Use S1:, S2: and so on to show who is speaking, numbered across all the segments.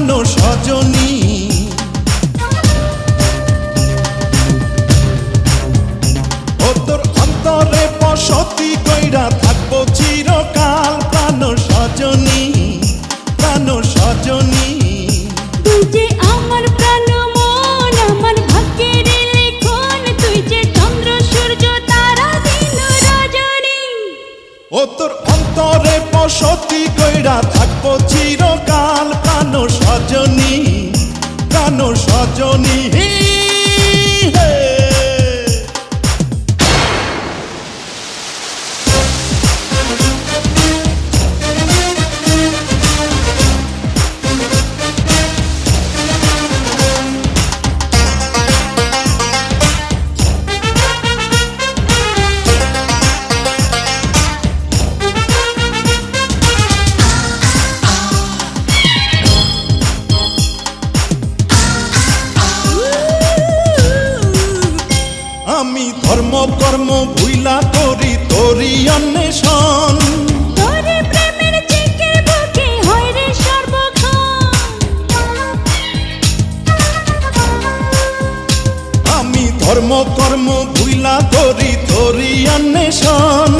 S1: প্রাণ সজনী। ও তোর অন্তরে বসতি কইরা থাকবো চিরকাল প্রাণ সজনী, প্রাণ সজনী।
S2: তুই যে আমার প্রাণ মন, আমার ভাগ্যের লেখন, তুই যে চন্দ্র সূর্য তারা দিন রজনী।
S1: ও তোর অন্তরে বসতি কইরা থাকবো চিরকাল প্রাণ সজনী, প্রাণ সজনী। আমি ধর্ম কর্ম ভুইলা করি তোরি অন্বেষণ,
S2: তোরে প্রেমের চেকের বুকে হয় রে সর্বক্ষণ।
S1: আমি ধর্ম কর্ম ভুইলা করি তোরি অন্বেষণ।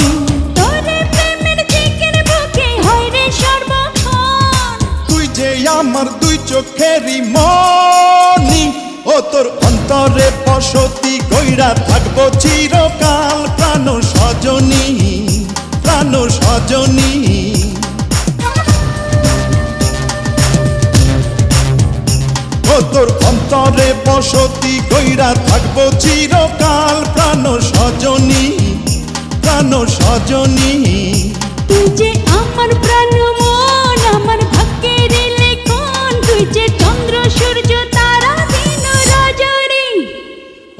S2: তোরে প্রেমের চেকের বুকে হয় রে সর্বক্ষণ।
S1: তুই যে আমার দুই চোখেরই মনি, ও তোর অন্তরে বসতি কইরা থাকবো চিরকাল প্রাণ সজনী, প্রাণ সজনী। ও তোর অন্তরে বসতি কইরা থাকবো চিরকাল প্রাণ সজনী, প্রাণ সজনী।
S2: তুই যে আমার প্রাণ মন, আমার ভাগ্যের লেখন, তুই যে চন্দ্র সূর্য তারা দিন রজনী।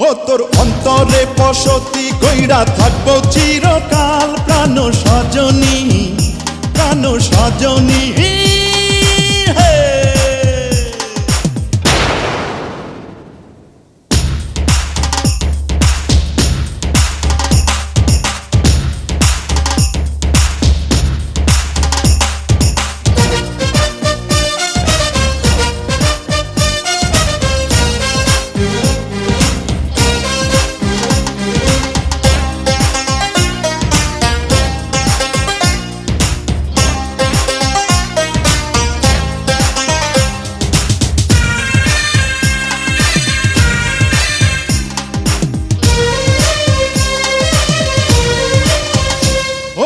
S1: ও তোর অন্তরে বসতি কইরা থাকবো চিরকাল প্রাণ সজনী, প্রাণ সজনী।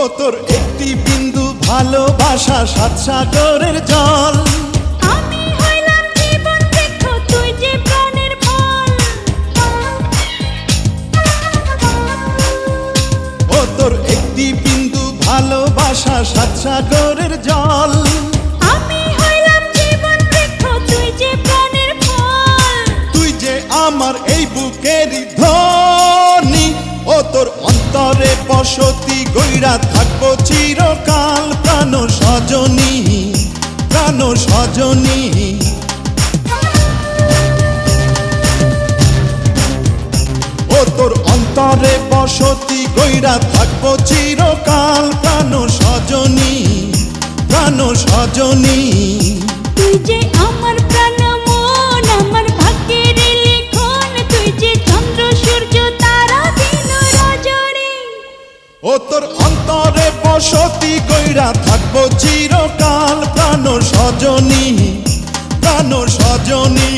S1: ও তোর একটি বিন্দু ভালোবাসা সাত সাগরের জল,
S2: আমি হইলাম জীবন বৃক্ষ, তুই যে প্রাণের ফল।
S1: ও তোর একটি বিন্দু ভালোবাসা সাত সাগরের জল।
S2: আমি হইলাম জীবন বৃক্ষ, তুই যে প্রাণের ফল।
S1: তুই যে আমার এই বুকেরই ধ্বনি, ও তোর অন্তরে বসতি গইরা থাকবো চিরকাল প্রাণ সজনী, প্রাণ সজনী। ও তোর অন্তরে বসতি গইরা থাকবো চিরকাল প্রাণ সজনী, প্রাণ সজনী।
S2: তুই যে আমার প্রাণ মন, আমার ভাগ্যের লেখন, তুই যে চন্দ্র সূর্য তারা দিন রজনী।
S1: ও তোর অন্তরে বসতি কইরা থাকবো চিরকাল প্রাণ সজনী, প্রাণ সজনী।